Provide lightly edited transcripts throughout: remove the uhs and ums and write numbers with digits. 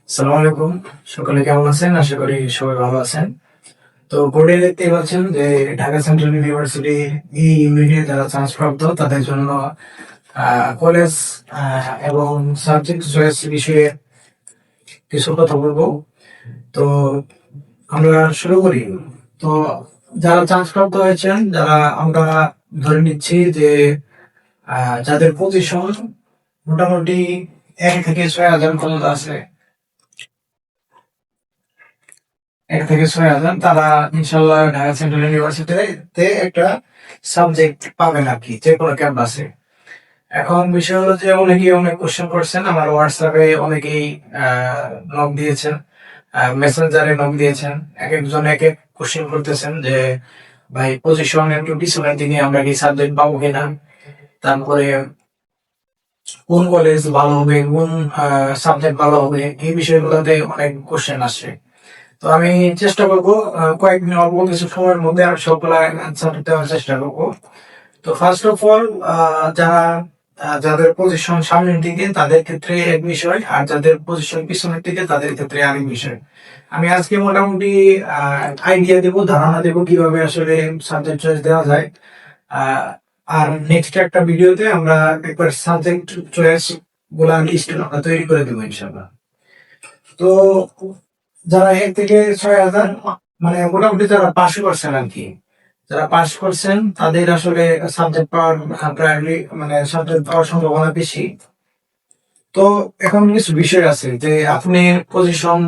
সালাম আলাইকুম। সকলে কেমন আছেন? আশা করি সবাই ভালো আছেন। তো বোর্ডে দেখতেই পাচ্ছেন যে ঢাকা সেন্ট্রাল ইউনিভার্সিটি এই ইউনিটে যারা চান্স প্রাপ্ত তাদের জন্য কলেজ এবং সাবজেক্ট চয়েস বিষয়ে কিছু কথা বলবো। তো আমরা শুরু করি। তো যারা চান্স প্রাপ্ত হয়েছেন, যারা আমরা ধরে নিচ্ছি যে যাদের পজিশন মোটামুটি 1 থেকে 6 হাজার পর্যন্ত আছে, 1 থেকে 6 হাজার, তারা ইনশাল্লাহ ঢাকা সেন্ট্রাল ইউনিভার্সিটিতে একটা সাবজেক্ট পাবেন আর কি, যে কোনো ক্যাম্পাসে। এখন বিষয় হলো যে অনেকেই অনেক কোশ্চেন করছেন, আমার হোয়াটসঅ্যাপে অনেকেই নক দিয়েছেন, মেসেঞ্জারে নক দিয়েছেন, এক একজন এক এক কোশ্চেন করতেছেন যে ভাই পজিশন একটু পিছনের দিকে, আমরা কি সাবজেক্ট পাবো কিনা, তারপরে কোন কলেজ ভালো হবে, কোন সাবজেক্ট ভালো হবে, এই বিষয়গুলোতে অনেক কোশ্চেন আসছে। তো আমি চেষ্টা করবো কয়েকদিন অল্প কিছু সময়ের মধ্যে আমি সবগুলা অ্যান্সার দেওয়ার চেষ্টা করবো। তো ফার্স্ট অফ অল, যারা যাদের পজিশন সামনের দিকে তাদের ক্ষেত্রে এক বিষয়, আর যাদের পজিশন পিছনের দিকে তাদের ক্ষেত্রে আরেক বিষয়। আমি আজকে মোটামুটি আইডিয়া দেবো, ধারণা দেবো কিভাবে আসলে সাবজেক্ট চয়েস দেওয়া যায়। আহ, আর নেক্সট একটা ভিডিওতে আমরা একবার সাবজেক্ট চয়েস গুলা লিস্ট আমরা তৈরি করে দেবো ইনশাল্লাহ। তো যারা 1 থেকে 6 হাজার, মানে মোটামুটি যারা পাশ করছেন আর কি, যারা পাশ করছেন তাদের আসলে সাবজেক্ট পাওয়ার প্রায়োরিটি, মানে সাবজেক্ট পাওয়ার সম্ভাবনা বেশি। তো এখন কিছু বিষয় আছে যে আপনি পজিশন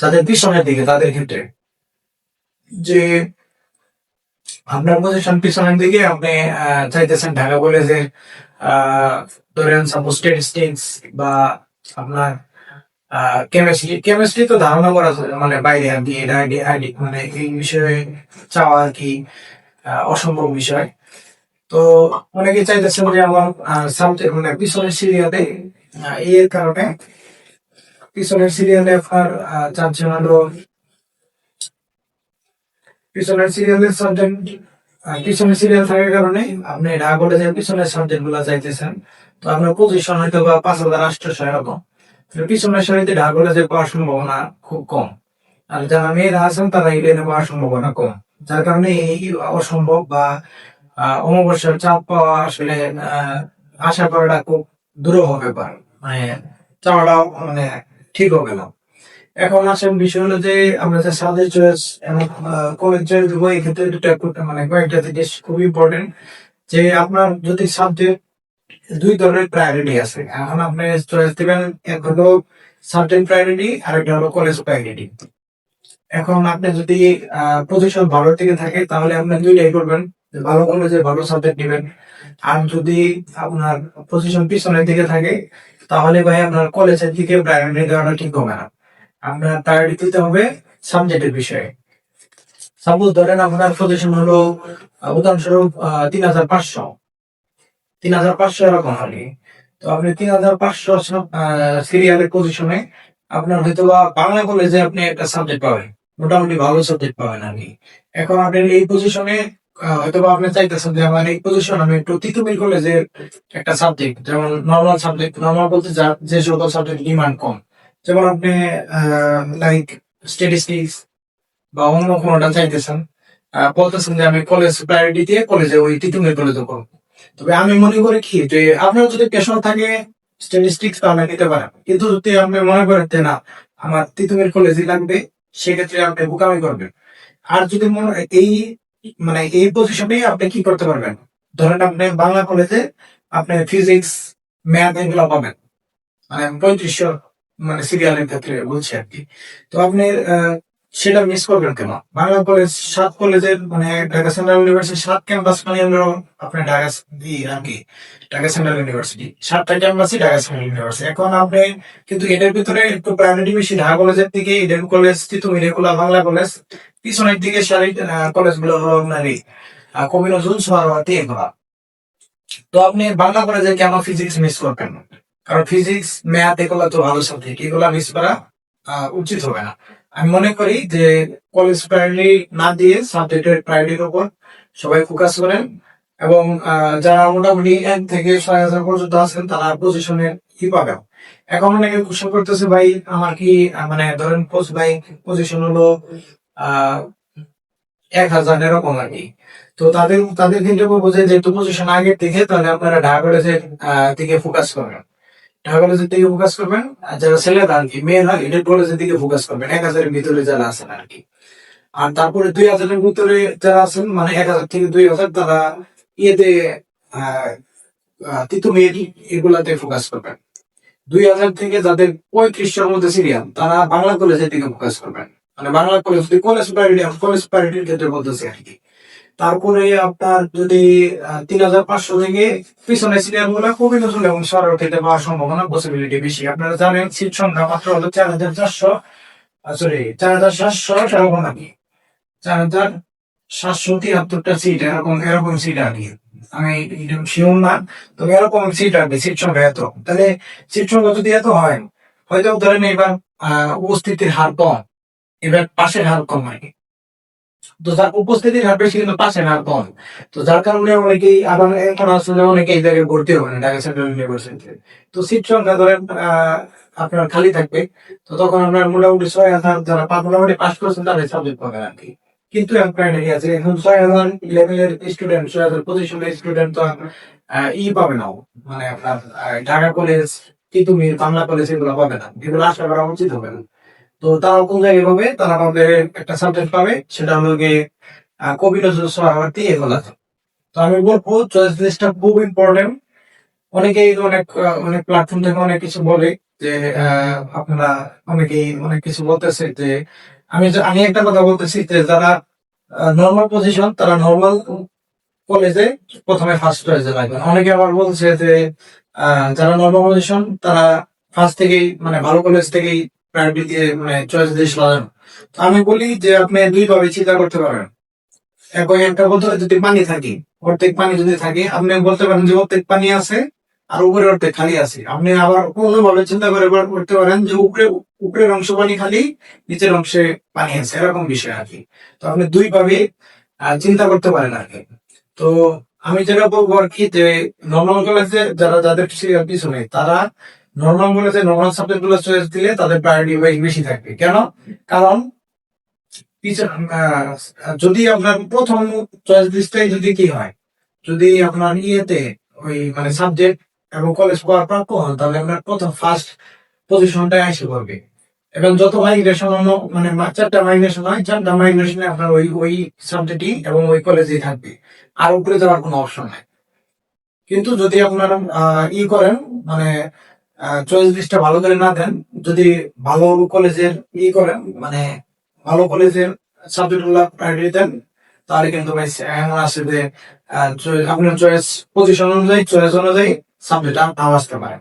যাদের পিছনের দিকে তাদের ক্ষেত্রে, যে আপনার পজিশন পিছনের দিকে, আপনি চাইতেছেন ঢাকা কলেজের ধরেন সাপোজ স্ট্যাটিস্টিক্স বা আপনার কেমিস্ট্রি কেমিস্ট্রি তো ধারণা করা যায়, মানে বাইরে আর কি, এটা মানে এই বিষয়ে চাওয়া আর কি অসম্ভব বিষয়। তো অনেকে চাইতেছেন যে আমার সাবজেক্ট মানে পিছনের সিরিয়ালে, এর কারণে পিছনের সিরিয়ালে আপনার চাচ্ছেন হলো পিছনের সিরিয়ালের সাবজেক্ট, পিছনের সিরিয়াল থাকার কারণে আপনি ঢাকা কলেজের পিছনের সাবজেক্ট গুলা চাইতেছেন। তো আপনার পজিশন হয়তো বা 5,800 এরকম, পিছনের সারিতে ঢাকা কলেজে পাওয়ার সম্ভাবনা খুব কম। আর যারা মেয়েরা আছেন তারা ইডেনে পাওয়ার সম্ভাবনা কম, যার কারণে এই অসম্ভব বা অমাবস্যার চাপ পাওয়া আসলে আশা করাটা খুব দুরূহ ব্যাপার, মানে চাওয়াটাও মানে ঠিক হবে না। এখন আসেন বিষয় হলো যে আমরা যে সাবজেক্ট চয়েস এবং কলেজ চয়েস দেবো, এই ক্ষেত্রে দুটো মানে কয়েকটা জিনিস খুব ইম্পর্টেন্ট। যে আপনার যদি সাবজেক্ট, দুই ধরনের প্রায়োরিটি আছে, এখন আপনি চয়েস দিবেন, এক হলো সাবজেক্ট প্রায়োরিটি আর একটা হলো কলেজ প্রায়োরিটি। এখন আপনি যদি পজিশন ভালো দিকে থাকে তাহলে আপনি দুইটাই করবেন, যে ভালো কলেজে ভালো সাবজেক্ট নেবেন। আর যদি আপনার পজিশন পিছনের দিকে থাকে তাহলে ভাই আপনার কলেজের দিকে প্রায়োরিটি দেওয়াটা ঠিক হবে না, আপনার প্রায়োরিটি দিতে হবে সাবজেক্টের বিষয়ে। সাপোজ ধরেন আপনার পজিশন হলো উদাহরণস্বরূপ 3,500, 3,500 এরকম হলে, তো আপনি 3,500 সিরিয়ালের পজিশনে আপনার হয়তো বা বাংলা কলেজে আপনি একটা সাবজেক্ট পাবেন, মোটামুটি ভালো সাবজেক্ট পাবেন আর কি। এখন আপনি এই পজিশনে হয়তো বা আপনি চাইতেছেন যে আমার এই পজিশন আমি একটু তিতুমির কলেজের একটা সাবজেক্ট, যেমন নর্মাল সাবজেক্ট, নর্মাল বলতে যে সকল সাবজেক্ট ডিমান্ড কম, যেমন আপনি লাইক স্ট্যাটিস্টিক্স বা অন্য কোনোটা চাইতেছেন, বলতেছেন যে আমি কলেজ প্রায়োরিটি দিয়ে কলেজে ওই তিতুমির কলেজে করবো। তবে আমি মনে করি কি যে আপনার যদি পেশন থাকে স্ট্যাটিস্টিক্স তাহলে নিতে পারেন, কিন্তু যদি আপনি মনে করেন যে না আমার তিতুমির কলেজই লাগবে, সেক্ষেত্রে আপনি বোকামি করবেন। আর যদি মনে এই মানে এই পজিশনে আপনি কি করতে পারবেন, ধরেন আপনি বাংলা কলেজে আপনি ফিজিক্স ম্যাথ এগুলো পাবেন, মানে 3500 মানে সিরিয়ালের ক্ষেত্রে বলছি আর কি। তো আপনি সেটা মিস করবেন কেন? বাংলা কলেজ 7 কলেজের, মানে ঢাকা সেন্ট্রাল ইউনিভার্সিটি 7 ক্যাম্পাস, মানে আমরা আপনার ঢাকা আর কি ঢাকা সেন্ট্রাল ইউনিভার্সিটি 7টা ক্যাম্পাসই ঢাকা সেন্ট্রাল ইউনিভার্সিটি। এখন আপনি কিন্তু এদের ভিতরে একটু প্রায়োরিটি বেশি ঢাকা কলেজের দিকে, ইডেন কলেজ, তিতুমির, এগুলা বাংলা কলেজ। পিছনের দিকে সারি কলেজগুলো হলো আপনার এই কবি নজরুল, সোহরাওয়ার্দী, এগুলা। তো আপনি বাংলা কলেজে কেন ফিজিক্স মিস করবেন? কারণ ফিজিক্স ম্যাথ এগুলা তো ভালো সাবজেক্ট, এগুলা মিস করা উচিত হবে না। আমি মনে করি যে কলেজ প্রায়োরিটি না দিয়ে সাবজেক্টের প্রায়োরিটির উপর সবাই ফোকাস করেন, এবং যারা মোটামুটি 1 থেকে 6 হাজার পর্যন্ত আছেন তারা পজিশনের কি পাবেন। এখন অনেকে কোশ্চেন করতেছে ভাই আমার কি মানে ধরেন পোস্ট ভাই পজিশন হলো 1000 এরকম আর কি। তো তাদের ক্ষেত্রে বলবো যে যেহেতু পজিশন আগের দিকে, তাহলে আপনারা ঢাকা কলেজের দিকে ফোকাস করবেন। ঢাকা কলেজের দিকে ফোকাস করবেন, আর যারা ছেলেরা আর কি মেয়েরা ইডেন কলেজের দিকে ফোকাস করবেন, 1000 এর ভিতরে যারা আছেন আর কি। আর তারপরে 2000 এর ভিতরে যারা আছেন মানে 1000 থেকে 2000, তারা ইয়েতে আহ তিতুমির এগুলাতে ফোকাস করবেন। 2000 থেকে যাদের 3500 মধ্যে সিরিয়াল, তারা বাংলা কলেজের দিকে ফোকাস করবেন। মানে বাংলা কলেজ কলেজ প্যারিটির ক্ষেত্রে বলতেছি আর কি। তারপরে আপনার যদি 3500 থেকে পিছনে সিরিয়াল গুলো খুবই নজরুল এবং সরকারিতে পাওয়ার সম্ভাবনা পসিবিলিটি বেশি। আপনারা জানেন সিট সংখ্যা মাত্র হলো 4400, সরি 4700 সেরকম আর কি। 4773টা সিট, এরকম এরকম সিট আর কি। আমি শিওর না, তবে এরকম সিট আর কি, সিট সংখ্যা এত। তাহলে সিট সংখ্যা যদি এত হয়, হয়তো ধরেন এবার উপস্থিতির হার কম, এবার পাশের হার কম আর কি। তো যার উপস্থিতির হার বেশি কিন্তু পাশের হার কম। তো যার কারণে অনেকেই আবার এখন আসলে অনেকে এই জায়গায় ভর্তি হবে না ঢাকা সেন্ট্রাল ইউনিভার্সিটিতে। তো সিট সংখ্যা ধরেন আপনার খালি থাকবে। তো তখন আপনার মোটামুটি 6000 যারা মোটামুটি পাস করছেন তাদের সাবজেক্ট পাবেন আর কি। কিন্তু এখন ক্রাইটেরিয়া আছে, এখন 6000 লেভেলের স্টুডেন্ট, 6000 পজিশনের স্টুডেন্ট তো পাবে না, মানে আপনার ঢাকা কলেজ, তিতুমির, বাংলা কলেজ এগুলো পাবে না, এগুলো আশা করা উচিত হবে না। তো তারা কোন জায়গায় পাবে, তারা পাবে একটা সাবজেক্ট পাবে, সেটা হলো গিয়ে কবি নজরুল সোহরাওয়ার্দী এগুলা। তো আমি বলবো চয়েস লিস্টটা খুব ইম্পর্টেন্ট। অনেকেই অনেক অনেক প্ল্যাটফর্ম থেকে অনেক কিছু বলে যে আপনারা অনেকেই অনেক কিছু বলতেছে যে আমি একটা কথা বলতেছি যে যারা নর্মাল পজিশন, তারা নর্মাল কলেজে প্রথমে ফার্স্ট চয়েসে লাগবে। অনেকে আবার বলছে যে যারা নর্মাল পজিশন, তারা ফার্স্ট থেকেই মানে ভালো কলেজ থেকেই প্রায়োরিটি দিয়ে মানে চয়েস দিয়ে লাগানো। তো আমি বলি যে আপনি দুই ভাবে চিন্তা করতে পারেন। এখন একটা বোতলে যদি পানি থাকে, অর্ধেক পানি যদি থাকে, আপনি বলতে পারেন যে অর্ধেক পানি আছে আর উপরে অর্ধেক খালি আছে। আপনি আবার কোনোভাবে চিন্তা করে করতে পারেন যে উপরের অংশ পানি খালি, নিচের অংশে পানি আছে, এরকম বিষয় আর কি। তো আপনি দুই ভাবে চিন্তা করতে পারেন আর কি। তো আমি যেটা বলবো আর কি যে নর্মাল কলেজে যাদের পিছনে, তারা নর্মাল কলেজে নর্মাল সাবজেক্ট গুলো চয়েস দিলে তাদের প্রায়োরিটি বেশি থাকবে। কেন? কারণ যদি আপনার প্রথম চয়েস লিস্টটাই যদি কি হয়, যদি আপনার ইয়েতে ওই মানে সাবজেক্ট এবং কলেজ পাওয়ার প্রাপ্য হন, তাহলে আপনার প্রথম ফার্স্ট পজিশনটাই এসে পড়বে। এবং যত মাইগ্রেশন মানে 4টা মাইগ্রেশন হয়, 4টা মাইগ্রেশনে আপনার ওই ওই সাবজেক্টই এবং ওই কলেজেই থাকবে, আর উপরে যাওয়ার কোনো অপশন নাই। কিন্তু যদি আপনারা করেন, মানে চয়েস লিস্টটা ভালো করে না দেন, যদি ভালো কলেজের করেন, মানে ভালো কলেজের সাবজেক্ট গুলা প্রায়োরিটি দেন, তাহলে কিন্তু ভাই এমন আছে যে আপনার চয়েস পজিশন অনুযায়ী, চয়েস অনুযায়ী সাবজেক্ট নাও আসতে পারে।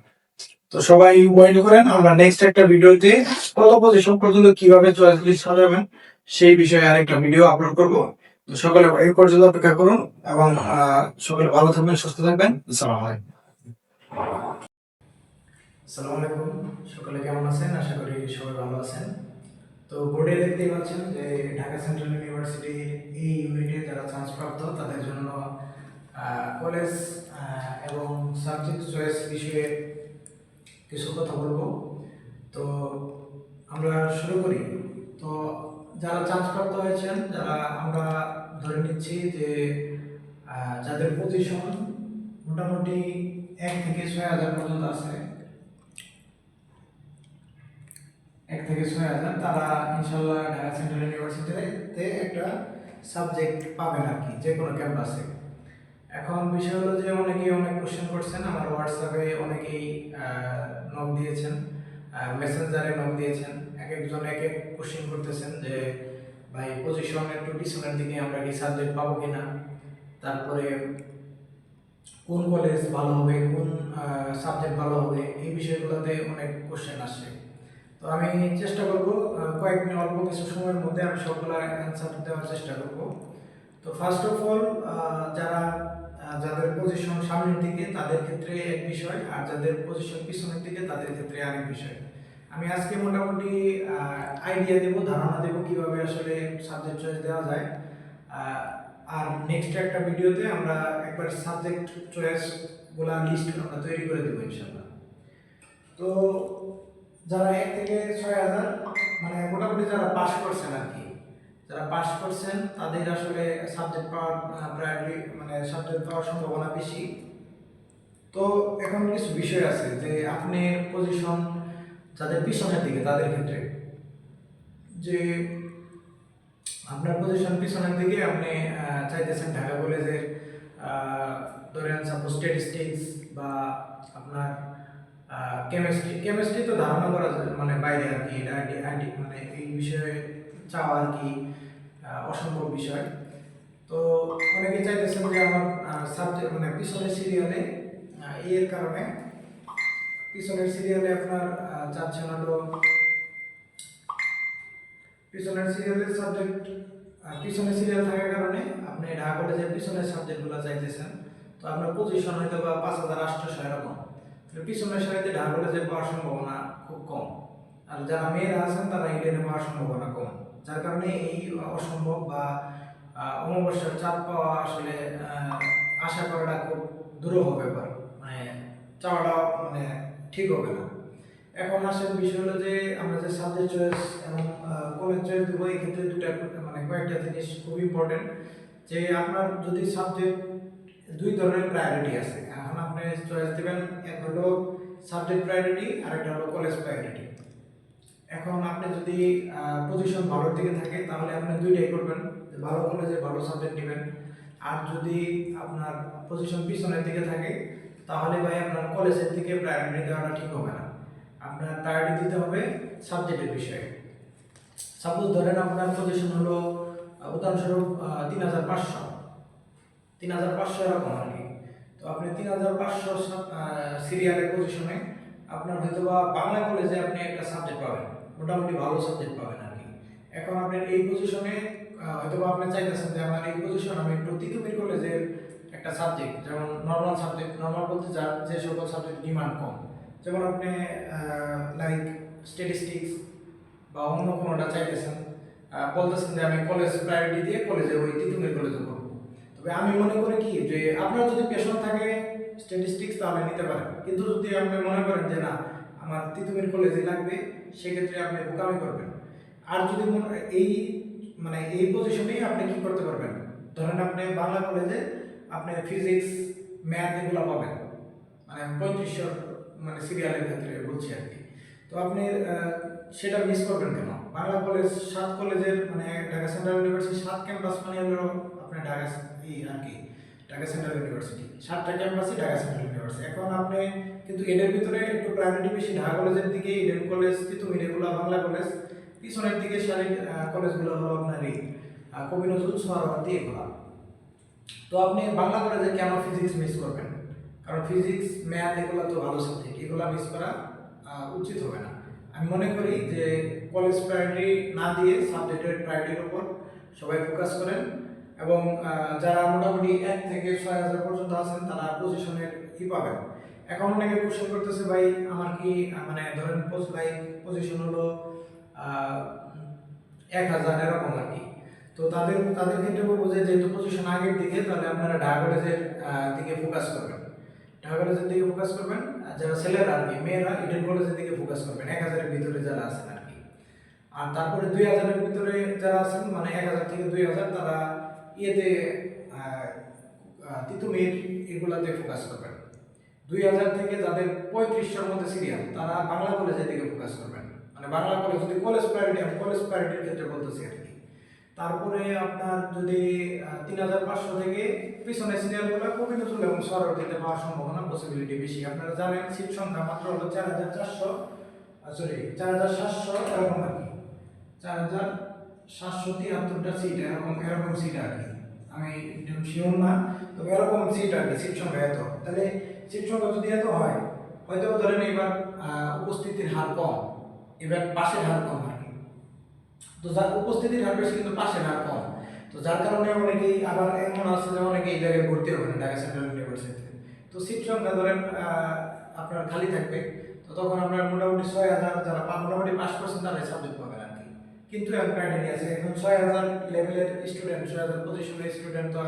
তো সবাই ওয়েট করেন, আমরা নেক্সট একটা ভিডিওতে কত পজিশন পর্যন্ত কিভাবে চয়েস লিস্ট সাজাবেন সেই বিষয়ে আরেকটা ভিডিও আপলোড করবো। তো সকলে এই পর্যন্ত অপেক্ষা করুন, এবং সকলে ভালো থাকবেন, সুস্থ থাকবেন। আসসালামু আলাইকুম। আসসালামু আলাইকুম। সকলে কেমন আছেন? আশা করি সবাই ভালো আছেন। তো বোর্ডে দেখতেই পাচ্ছেন যে ঢাকা সেন্ট্রাল ইউনিভার্সিটির এই ইউনিটে যারা চান্স প্রাপ্ত, তাদের জন্য কলেজ এবং সাবজেক্ট চয়েস বিষয়ে কিছু কথা বলবো। তো আমরা শুরু করি। তো যারা চান্স প্রাপ্ত হয়েছেন, যারা আমরা ধরে নিচ্ছি যে যাদের পজিশন মোটামুটি 1 থেকে 6000 পর্যন্ত আছে, 1 থেকে 6000, তারা ইনশাল্লাহ ঢাকা সেন্ট্রাল ইউনিভার্সিটিতে একটা সাবজেক্ট পাবেন আর কি, যে কোনো ক্যাম্পাসে। এখন বিষয় হলো যে অনেকেই অনেক কোশ্চেন করছেন, আমার হোয়াটসঅ্যাপে অনেকেই নক দিয়েছেন, মেসেঞ্জারে নক দিয়েছেন, এক একজন এক এক কোশ্চেন করতেছেন যে ভাই পজিশন একটু পিছনের দিকে, আমরা কি সাবজেক্ট পাবো কিনা, তারপরে কোন কলেজ ভালো হবে, কোন সাবজেক্ট ভালো হবে, এই বিষয়গুলোতে অনেক কোশ্চেন আসছে। তো আমি চেষ্টা করব কয়েকদিন অল্প কিছু সময়ের মধ্যে আমি সবগুলো অ্যান্সার দেওয়ার চেষ্টা করব। তো ফার্স্ট অফ অল, যারা যাদের পজিশন সামনের দিকে তাদের ক্ষেত্রে এক বিষয়, আর যাদের পজিশন পিছনের দিকে তাদের ক্ষেত্রে আরেক বিষয়। আমি আজকে মোটামুটি আইডিয়া দেব, ধারণা দেব কিভাবে আসলে সাবজেক্ট চয়েস দেওয়া যায়। আর নেক্সট একটা ভিডিওতে আমরা একবার সাবজেক্ট চয়েস গুলা লিস্ট আমরা তৈরি করে দেবো ইনশাল্লাহ। তো যারা 1 থেকে 6,000 মানে মোটামুটি যারা পাস করছেন আর কি, যারা পাস করছেন তাদের আসলে সাবজেক্ট পাওয়ার প্রায়োরিটি মানে সাবজেক্ট পাওয়ার সম্ভাবনা বেশি। তো এখন কিছু বিষয় আছে যে আপনি পজিশন যাদের পিছনের দিকে তাদের ক্ষেত্রে যে আপনার পজিশন পিছনের দিকে আপনি চাইতেছেন ঢাকা কলেজের ধরেন সাপোজ স্ট্যাটিস্টিক্স বা আপনার কেমিস্ট্রি তো ধারণা করা যায় মানে বাইরে আর কি, আইডি মানে এই বিষয়ে চাওয়া আর কি অসম্ভব বিষয়। তো অনেকে চাইতেছেন যে আমার সাবজেক্ট মানে পিছনের সিরিয়ালে এর কারণে পিছনের সিরিয়ালে আপনার চাচ্ছেন হলো পিছনের সিরিয়ালের সাবজেক্ট পিছনের সিরিয়াল থাকার কারণে আপনি ঢাকা কলেজের পিছনের সাবজেক্টগুলো চাইতেছেন। তো আপনার পজিশন হয়তো বা 5,800 এরকম, পিছনের সারিতে ঢাকা কলেজে পাওয়ার সম্ভাবনা খুব কম। আর যারা মেয়েরা আছেন তারা ইডেনে পাওয়ার সম্ভাবনা কম, যার কারণে এই অসম্ভব বা অমাবস্যার চাপ পাওয়া আসলে আশা করাটা খুব দুরূহ ব্যাপার, মানে চাওয়াটা মানে ঠিক হবে না। এখন আসেন বিষয় হলো যে আমরা যে সাবজেক্ট চয়েস এবং কলেজ চয়েস দেবো, এই ক্ষেত্রে দুটা মানে কয়েকটা জিনিস খুব ইম্পর্টেন্ট। যে আপনার যদি সাবজেক্ট দুই ধরনের প্রায়োরিটি আছে, এখন আপনি চয়েস দেবেন, এক হলো সাবজেক্ট প্রায়োরিটি আর একটা হলো কলেজ প্রায়োরিটি। এখন আপনি যদি পজিশন ভালোর দিকে থাকে তাহলে আপনি দুইটাই করবেন, ভালো কলেজে ভালো সাবজেক্ট নেবেন। আর যদি আপনার পজিশন পিছনের দিকে থাকে তাহলে ভাই আপনার কলেজের দিকে প্রায়োরিটি দেওয়াটা ঠিক হবে না, আপনার প্রায়োরিটি দিতে হবে সাবজেক্টের বিষয়ে। সাপোজ ধরেন আপনার পজিশন হলো উদাহরণস্বরূপ 3,500 এরকম আর কি। তো আপনি 3,500 সিরিয়ালের পজিশনে আপনার হয়তো বা বাংলা কলেজে আপনি একটা সাবজেক্ট পাবেন, মোটামুটি ভালো সাবজেক্ট পাবেন আর কি। এখন আপনার এই পজিশনে হয়তো বা আপনি চাইতেছেন যে আমার এই পজিশন আমি একটু তিতুমির কলেজের একটা সাবজেক্ট, যেমন নর্মাল সাবজেক্ট, নর্মাল বলতে যে সকল সাবজেক্ট ডিমান্ড কম, যেমন আপনি লাইক স্ট্যাটিস্টিক্স বা অন্য কোনোটা চাইতেছেন, বলতেছেন যে আমি কলেজ প্রায়োরিটি দিয়ে কলেজে ওই তিতুমির কলেজে করবো। তবে আমি মনে করি কি যে আপনার যদি পেশন থাকে স্ট্যাটিস্টিক্স তাহলে নিতে পারেন, কিন্তু যদি আপনি মনে করেন যে না আমার তিতুমির কলেজে লাগবে, সেক্ষেত্রে আপনি বোকামি করবেন। আর যদি এই মানে এই পজিশনেই আপনি কি করতে পারবেন, ধরেন আপনি বাংলা কলেজে আপনি ফিজিক্স ম্যাথ এগুলো পাবেন, মানে 3500 মানে সিরিয়ালের ক্ষেত্রে বলছি আর কি। তো আপনি সেটা মিস করবেন কেন? বাংলা কলেজ 7 কলেজের মানে ঢাকা সেন্ট্রাল ইউনিভার্সিটি 7 ক্যাম্পাস মানে হলো আপনার ঢাকা আর কি ঢাকা সেন্ট্রাল ইউনিভার্সিটি 7টা ক্যাম্পাসই ঢাকা সেন্ট্রাল ইউনিভার্সিটি। এখন আপনি কিন্তু এদের ভিতরে একটু প্রায়োরিটি বেশি ঢাকা কলেজের দিকে, ইডেন কলেজ, তিতুমির এগুলো বাংলা কলেজ, পিছনের দিকে সারি কলেজগুলো হলো আপনার এই কবি নজরুল সোহরাওয়ার্দী এগুলো। তো আপনি বাংলা কলেজে কেন ফিজিক্স মিস করবেন? কারণ ফিজিক্স ম্যাথ এগুলো তো ভালো সাবজেক্ট, এগুলো মিস করা উচিত হবে না। আমি মনে করি যে কলেজ প্রায়োরিটি না দিয়ে সাবজেক্টের প্রায়োরিটির উপর সবাই ফোকাস করেন, এবং যারা মোটামুটি 1 থেকে 6,000 পর্যন্ত আছেন তারা পজিশনের কি পাবেন। এখন অনেকে কোশ্চেন করতেছে ভাই আমার কি মানে ধরেন ভাই পজিশন হলো 1,000 এরকম আর কি। তো তাদের তাদের ক্ষেত্রে বলবো যে যেহেতু পজিশন আগের দিকে, তাহলে আপনারা ঢাকা কলেজের দিকে ফোকাস করবেন, ঢাকা কলেজের দিকে ফোকাস করবেন। যারা ছেলেরা আর কি, মেয়েরা ইডেন কলেজের দিকে ফোকাস করবেন, 1,000-এর ভিতরে যারা আছেন আর কি। আর তারপরে 2,000-এর ভিতরে যারা আছেন মানে 1,000 থেকে 2,000 তারা ইয়েতে তিতুমির এগুলাতে ফোকাস করবেন। 2,000 থেকে যাদের 3500-এর মধ্যে সিরিয়াল তারা বাংলা কলেজের দিকে ফোকাস করবেন, মানে বাংলা কলেজ যদি কলেজ প্রায়োরিটি, আমি কলেজ প্রায়োরিটির ক্ষেত্রে বলতেছি আর কি। তারপরে আপনার যদি 3,500 থেকে পিছনের সিরিয়ালগুলো কবি নজরুল এবং সোহরাওয়ার্দীতে পাওয়ার সম্ভাবনা পসিবিলিটি বেশি। আপনারা জানেন সিট সংখ্যা মাত্র হলো 4,700 এরকম আর কি, 4,773টা সিট এরকম সিট আর কি। আমি শিওর না, তবে এরকম সিট আর কি, সিট সংখ্যা এত। তাহলে সিট সংখ্যা যদি এত হয়, হয়তো ধরেন এবার উপস্থিতির হার কম, এবার পাশের হার কম আর কি। তো যার উপস্থিতির হার বেশি কিন্তু পাশের হার কম, তো যার কারণে অনেকেই আবার এমন আছে যে অনেকে এই জায়গায় ভর্তি হবে না ঢাকা সেন্ট্রাল ইউনিভার্সিটিতে। তো সিট সংখ্যা ধরেন আপনার খালি থাকবে, তো তখন আপনার মোটামুটি 6,000 যারা মোটামুটি পাস করছেন তারাই সাবজেক্ট পাবেন আর কি। কিন্তু এখন ক্রাইটেরিয়া আছে, এখন 6,000 লেভেলের স্টুডেন্ট, 6,000 পজিশনের স্টুডেন্ট তো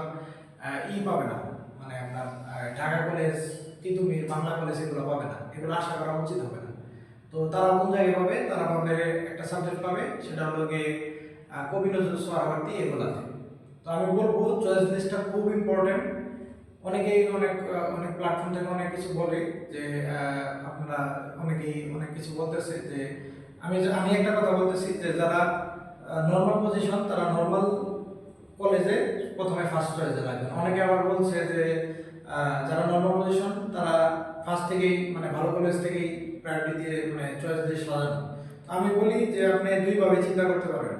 পাবে না, মানে আপনার ঢাকা কলেজ, তিতুমির, বাংলা কলেজ এগুলো পাবে না, এগুলো আশা করা উচিত হবে না। তো তারা কোন জায়গায় পাবে? তারা পাবে একটা সাবজেক্ট পাবে, সেটা হলো গিয়ে কবি নজরুল সোহরাওয়ার্দী এগুলাতে। তো আমি বলবো চয়েস লিস্টটা খুব ইম্পর্টেন্ট। অনেকেই অনেক প্ল্যাটফর্ম থেকে অনেক কিছু বলে যে আপনারা অনেকেই অনেক কিছু বলতেছে যে আমি একটা কথা বলতেছি যে যারা নর্মাল পজিশন তারা নর্মাল কলেজে প্রথমে ফার্স্ট চয়েসে লাগবেন। অনেকে আবার বলছে যে যারা নর্মাল পজিশন তারা ফার্স্ট থেকেই মানে ভালো কলেজ থেকেই প্রায়োরিটি দিয়ে মানে চয়েস দিয়ে সাজানো। তো আমি বলি যে আপনি দুইভাবে চিন্তা করতে পারেন।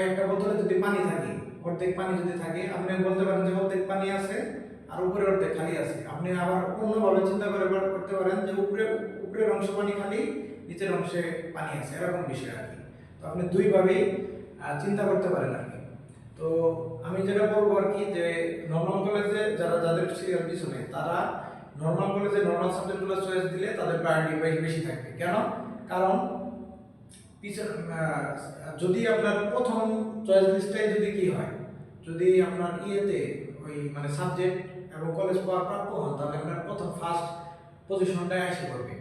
একটা বোতলে যদি পানি থাকে, অর্ধেক পানি যদি থাকে, আপনি বলতে পারেন যে অর্ধেক পানি আছে আর উপরে অর্ধেক খালি আছে। আপনি আবার অন্যভাবে চিন্তা করে করতে পারেন যে উপরের অংশ পানি খালি, নিচের অংশে পানি আছে, এরকম বিষয় আর কি। তো আপনি দুইভাবেই চিন্তা করতে পারেন আর কি। তো আমি যেটা বলবো আর কি যে নর্মাল কলেজে যাদের সিরিয়াল পিছনে তারা নর্মাল কলেজে নর্মাল সাবজেক্টগুলো চয়েস দিলে তাদের প্রায়োরিটি বেশি থাকবে। কেন? কারণ যদি আপনার প্রথম চয়েস লিস্টে যদি কি হয়, যদি আপনার ইয়েতে ওই মানে সাবজেক্ট এবং কলেজ পাওয়ার প্রাপ্য হন, তাহলে আপনার প্রথম ফার্স্ট পজিশনটাই এসে পড়বে।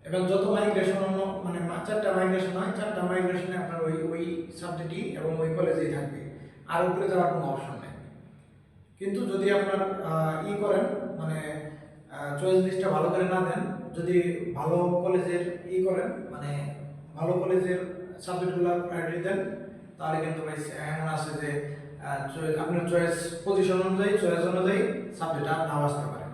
এবং যত মাইগ্রেশন মানে 4টা মাইগ্রেশন হয়, 4টা মাইগ্রেশনে আপনার ওই সাবজেক্টই এবং ওই কলেজেই থাকবে, আর উপরে যাওয়ার কোনো অপশন নেই। কিন্তু যদি আপনার করেন মানে চয়েস লিস্টটা ভালো করে না দেন, যদি ভালো কলেজের করেন মানে ভালো কলেজের সাবজেক্টগুলো প্রায়োরিটি দেন, তাহলে কিন্তু ভাই এমন আছে যে আপনার চয়েস পজিশন অনুযায়ী চয়েস অনুযায়ী সাবজেক্টটা নাও আসতে পারে।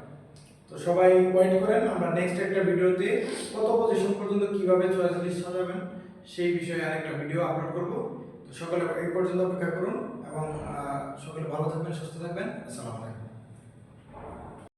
তো সবাই ওয়েট করেন, আমরা নেক্সট একটা ভিডিওতে কত পজিশন পর্যন্ত কিভাবে চয়েস লিস্ট সাজাবেন সেই বিষয়ে আরেকটা ভিডিও আপলোড করব। তো সকলে এই পর্যন্ত অপেক্ষা করুন এবং সকলে ভালো থাকবেন, সুস্থ থাকবেন। আসসালামু আলাইকুম।